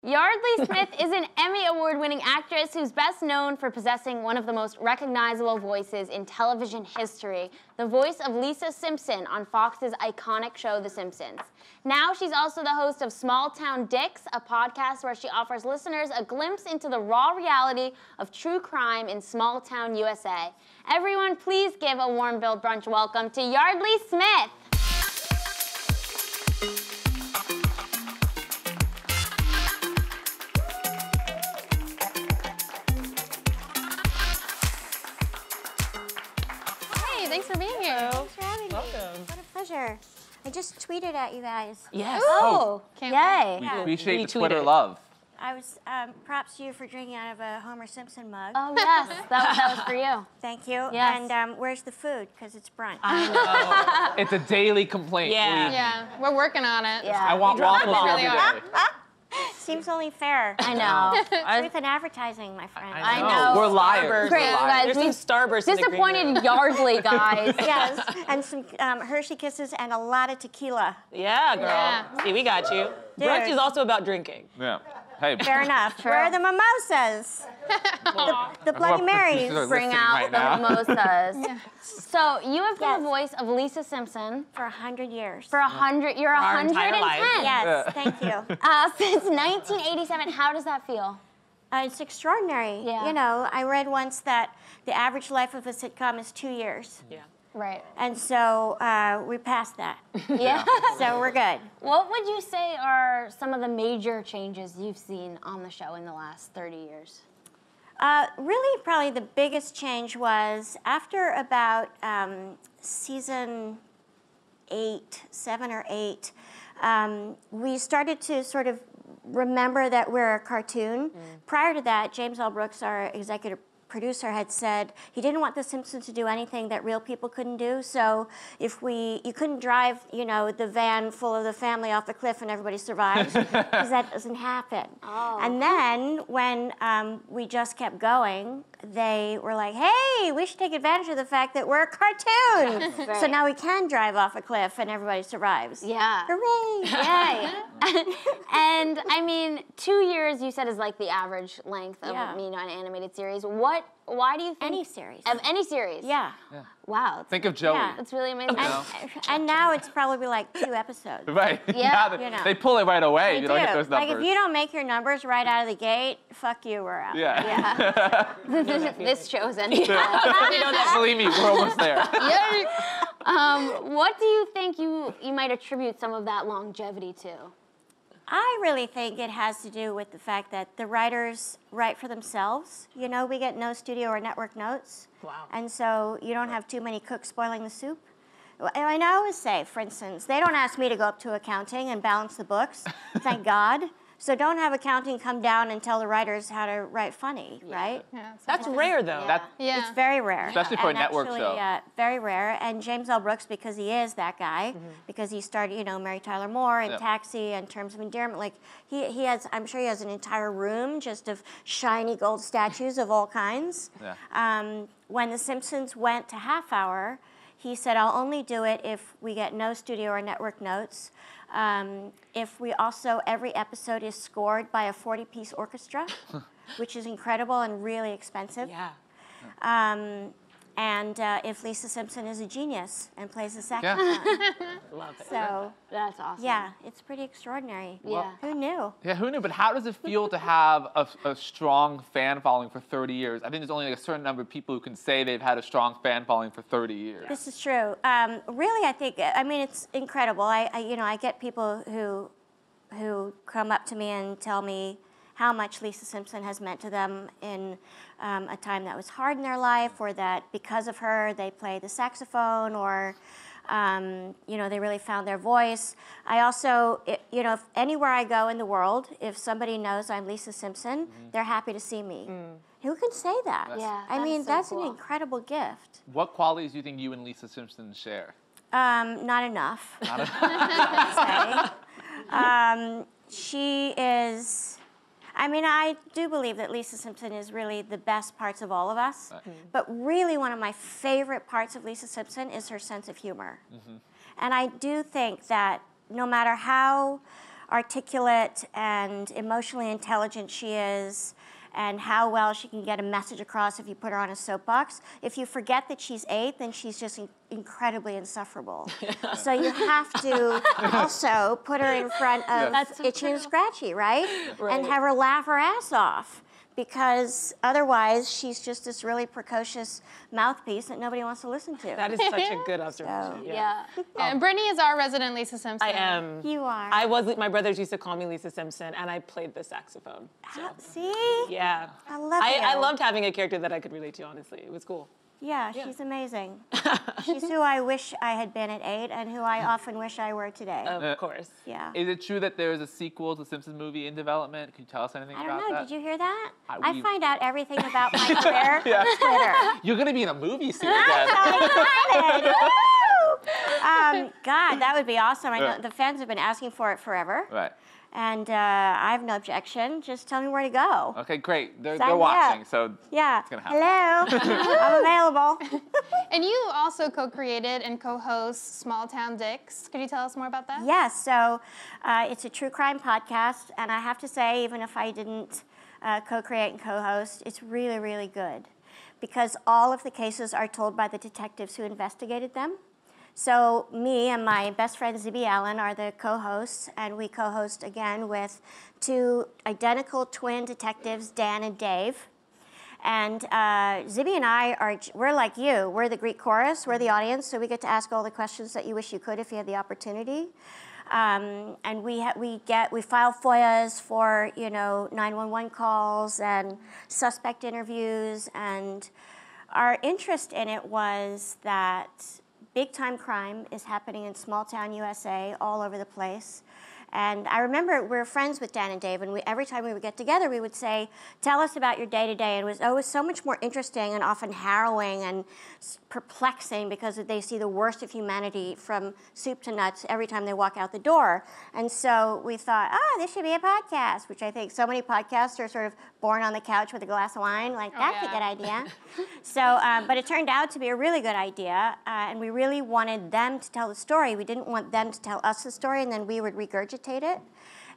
Yeardley Smith is an Emmy Award-winning actress who's best known for possessing one of the most recognizable voices in television history, the voice of Lisa Simpson on Fox's iconic show, The Simpsons. Now she's also the host of Small Town Dicks, a podcast where she offers listeners a glimpse into the raw reality of true crime in small town USA. Everyone, please give a warm Build Brunch welcome to Yeardley Smith. Thanks for being here. Thanks for having me. Welcome. What a pleasure. I just tweeted at you guys. Yes. Oh, yay. We appreciate the Twitter love. I was, props to you for drinking out of a Homer Simpson mug. Oh, yes. That was for you. Thank you. Yes. And where's the food? Because it's brunch. I know. It's a daily complaint. Yeah, we're working on it. Yeah. I want waffles really every day. Seems only fair. I know. Truth in advertising, my friend. I know. We're liars. Great, We're liars. guys. There's some Starburst in the green room. Disappointed Yeardley, guys. Yes, and some Hershey Kisses and a lot of tequila. Yeah, girl. Yeah. See, we got you. Dude. Brunch is also about drinking. Yeah. Hey. Fair enough. Where are the mimosas? the Bloody Marys. Bring out the mimosas. So you have been Yes. the voice of Lisa Simpson For 100 years. for 100. You're Our entire 110. life. Yes, thank you. Since 1987. How does that feel? It's extraordinary. Yeah. You know, I read once that the average life of a sitcom is 2 years. Yeah. Right. And so we passed that. Yeah. So we're good. What would you say are some of the major changes you've seen on the show in the last 30 years? Really, probably the biggest change was after about season 7 or 8, we started to sort of remember that we're a cartoon. Prior to that, James L. Brooks, our executive producer, had said he didn't want The Simpsons to do anything that real people couldn't do. So if you couldn't drive, you know, the van full of the family off the cliff and everybody survives, because that doesn't happen. Oh. And then when we just kept going, they were like, hey, we should take advantage of the fact that we're a cartoon. Right. So now we can drive off a cliff and everybody survives. Yeah. Hooray! Yay. And I mean, 2 years you said is like the average length of Yeah. an animated series. Why do you think? Any series. Of any series? Yeah. Wow. Think of Joey. Yeah. That's really amazing. And now it's probably like 2 episodes. Right. Yeah. Now they, You know. they pull it right away. They You don't do. hit those numbers. Like if you don't make your numbers right out of the gate, fuck you, we're out. Yeah. This show's You know that, believe me, we're almost there. What do you think you might attribute some of that longevity to? I really think it has to do with the fact that the writers write for themselves. You know, we get no studio or network notes. Wow. And so you don't have too many cooks spoiling the soup. And I always say, for instance, they don't ask me to go up to accounting and balance the books, thank God. So don't have accounting come down and tell the writers how to write funny, right? Yeah, That's rare, though. yeah. It's very rare. Especially for a And network actually, show. Very rare. And James L. Brooks, because he is that guy, because he started, you know, Mary Tyler Moore and Yep. Taxi and Terms of Endearment. Like, he has, I'm sure he has an entire room just of shiny gold statues of all kinds. Yeah. When The Simpsons went to half hour, he said, I'll only do it if we get no studio or network notes. If we also, every episode is scored by a 40-piece orchestra, which is incredible and really expensive. Yeah. And if Lisa Simpson is a genius and plays the saxophone. Love it. So, That's awesome. yeah, it's pretty extraordinary. Yeah. Who knew? Yeah, who knew? But how does it feel to have a strong fan following for 30 years? I think there's only like a certain number of people who can say they've had a strong fan following for 30 years. This is true. Really, I think, I mean, it's incredible. I get people who come up to me and tell me how much Lisa Simpson has meant to them in a time that was hard in their life, or that because of her they play the saxophone, or you know, they really found their voice. I also, you know, if anywhere I go in the world, if somebody knows I'm Lisa Simpson, they're happy to see me. Who can say that? Yeah, I mean, so that's cool. an incredible gift. What qualities do you think you and Lisa Simpson share? Not enough. I'd say. She is, I mean, I do believe that Lisa Simpson is really the best parts of all of us. But really one of my favorite parts of Lisa Simpson is her sense of humor. And I do think that no matter how articulate and emotionally intelligent she is, and how well she can get a message across if you put her on a soapbox. If you forget that she's 8, then she's just incredibly insufferable. So you have to also put her in front of Itchy and Scratchy, right? And have her laugh her ass off. Because otherwise, she's just this really precocious mouthpiece that nobody wants to listen to. That is such a good observation. Yeah. And Brittany is our resident Lisa Simpson. I am. You are. My brothers used to call me Lisa Simpson, and I played the saxophone. So. See? Yeah. I love you. I loved having a character that I could relate to, honestly. It was cool. Yeah, she's amazing. She's who I wish I had been at 8 and who I often wish I were today. Of course. Yeah. Is it true that there is a sequel to the Simpsons movie in development? Can you tell us anything I about don't know. that? Did you hear that? I we- find out everything about my career on Twitter. You're going to be in a movie soon, I'm Dad. so excited. Woo! God, that would be awesome. I know Right. the fans have been asking for it forever. Right. And I have no objection. Just tell me where to go. Okay, great. They're Sign me watching, up. so Yeah. it's going to happen. Hello. I'm available. And you also co-created and co-host Small Town Dicks. Could you tell us more about that? Yes, so it's a true crime podcast, and I have to say, even if I didn't co-create and co-host, it's really, really good because all of the cases are told by the detectives who investigated them. So me and my best friend Zibby Allen are the co-hosts, and we co-host again with 2 identical twin detectives, Dan and Dave. And Zibby and we're like you. We're the Greek chorus. We're the audience, so we get to ask all the questions that you wish you could if you had the opportunity. And we file FOIAs for 911 calls and suspect interviews. And our interest in it was that big-time crime is happening in small-town USA all over the place. And I remember we were friends with Dan and Dave, and every time we would get together, we would say, tell us about your day-to-day. And it was always so much more interesting and often harrowing and perplexing because they see the worst of humanity from soup to nuts every time they walk out the door. And so we thought, this should be a podcast, which I think so many podcasts are sort of born on the couch with a glass of wine. Like, that's a good idea. So, but it turned out to be a really good idea, and we really wanted them to tell the story. We didn't want them to tell us the story, and then we would regurgitate it.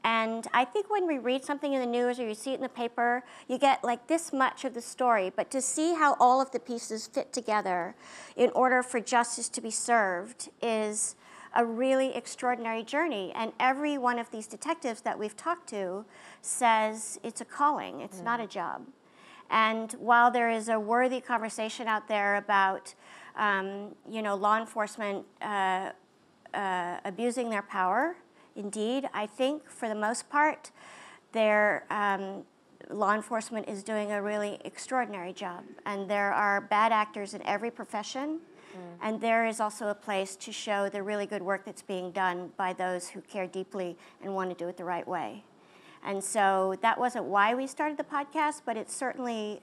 And I think when we read something in the news or you see it in the paper, you get like this much of the story. But to see how all of the pieces fit together in order for justice to be served is a really extraordinary journey. And every one of these detectives that we've talked to says it's a calling, it's not a job. And while there is a worthy conversation out there about law enforcement abusing their power, indeed, I think for the most part, their law enforcement is doing a really extraordinary job. And there are bad actors in every profession. And there is also a place to show the really good work that's being done by those who care deeply and want to do it the right way. And so that wasn't why we started the podcast, but it's certainly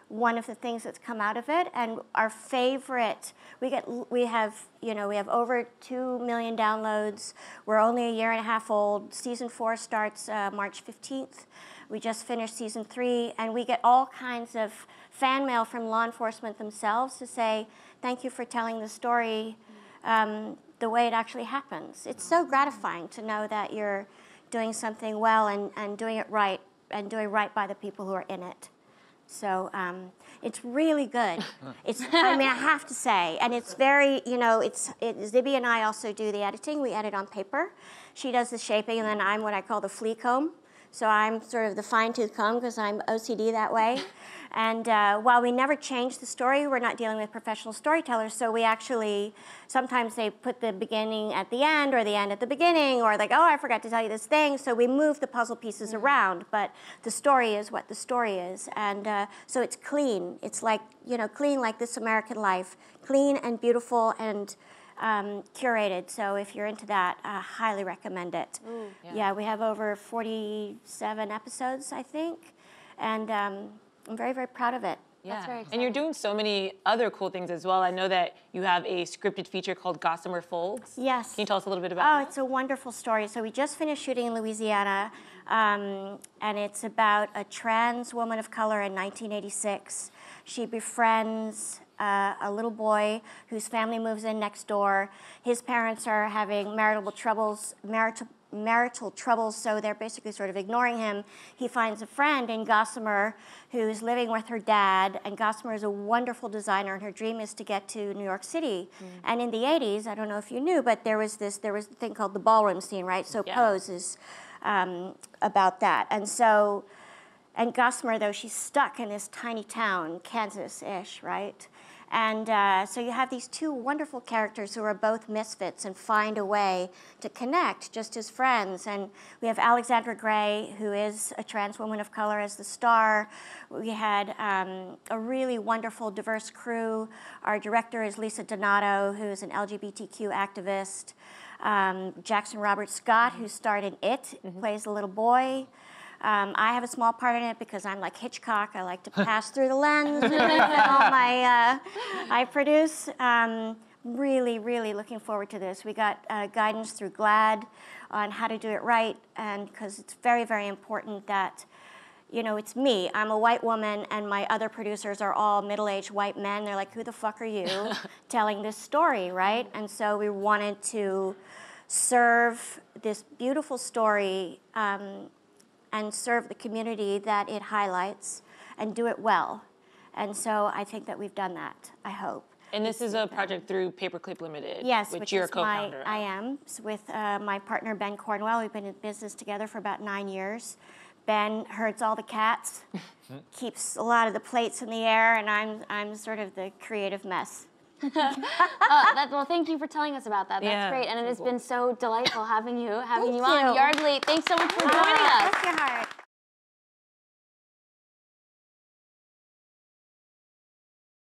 one of the things that's come out of it. And our favorite, we have over 2 million downloads. We're only a year and a half old. Season 4 starts March 15th. We just finished season 3, and we get all kinds of fan mail from law enforcement themselves to say, thank you for telling the story the way it actually happens. It's so gratifying to know that you're doing something well and doing it right and doing right by the people who are in it. So it's really good. I have to say, and it's very, Zibby and I also do the editing. We edit on paper. She does the shaping, and then I'm what I call the flea comb. So I'm sort of the fine-tooth comb because I'm OCD that way. And while we never change the story, we're not dealing with professional storytellers, so we actually, sometimes they put the beginning at the end or the end at the beginning, or like, oh, I forgot to tell you this thing, so we move the puzzle pieces around, but the story is what the story is. And so it's clean. It's like, clean like This American Life, clean and beautiful and curated. So if you're into that, I highly recommend it. Ooh, yeah, we have over 47 episodes, I think, and I'm very, very proud of it. Yeah. That's very And you're doing so many other cool things as well. I know that you have a scripted feature called Gossamer Folds. Yes. Can you tell us a little bit about that? It's a wonderful story. So we just finished shooting in Louisiana, and it's about a trans woman of color in 1986. She befriends a little boy whose family moves in next door. His parents are having marital marital troubles, so they're basically sort of ignoring him. He finds a friend in Gossamer who's living with her dad, and Gossamer is a wonderful designer, and her dream is to get to New York City. And in the 80s, I don't know if you knew, but there was a thing called the ballroom scene, right? So Pose is about that. And Gossamer, though, she's stuck in this tiny town, Kansas-ish, right? And so you have these two wonderful characters who are both misfits and find a way to connect just as friends. And we have Alexandra Gray, who is a trans woman of color, as the star. We had a really wonderful, diverse crew. Our director is Lisa Donato, who is an LGBTQ activist. Jackson Robert Scott, who starred in It, plays a little boy. I have a small part in it because I'm like Hitchcock. I like to pass through the lens in every film I produce. Really, really looking forward to this. We got guidance through GLAAD on how to do it right, and because it's very, very important that, you know, it's me. I'm a white woman, and my other producers are all middle-aged white men. They're like, who the fuck are you telling this story, right? And so we wanted to serve this beautiful story and serve the community that it highlights and do it well. And so I think that we've done that, I hope. And this is a project through Paperclip Limited, yes, which you're a co-founder of. I am, with my partner Ben Cornwell. We've been in business together for about 9 years. Ben herds all the cats, keeps a lot of the plates in the air, and I'm sort of the creative mess. Well, thank you for telling us about that. That's great, and it has been so delightful having you on. Yardley, thanks so much for joining us. Bless your heart.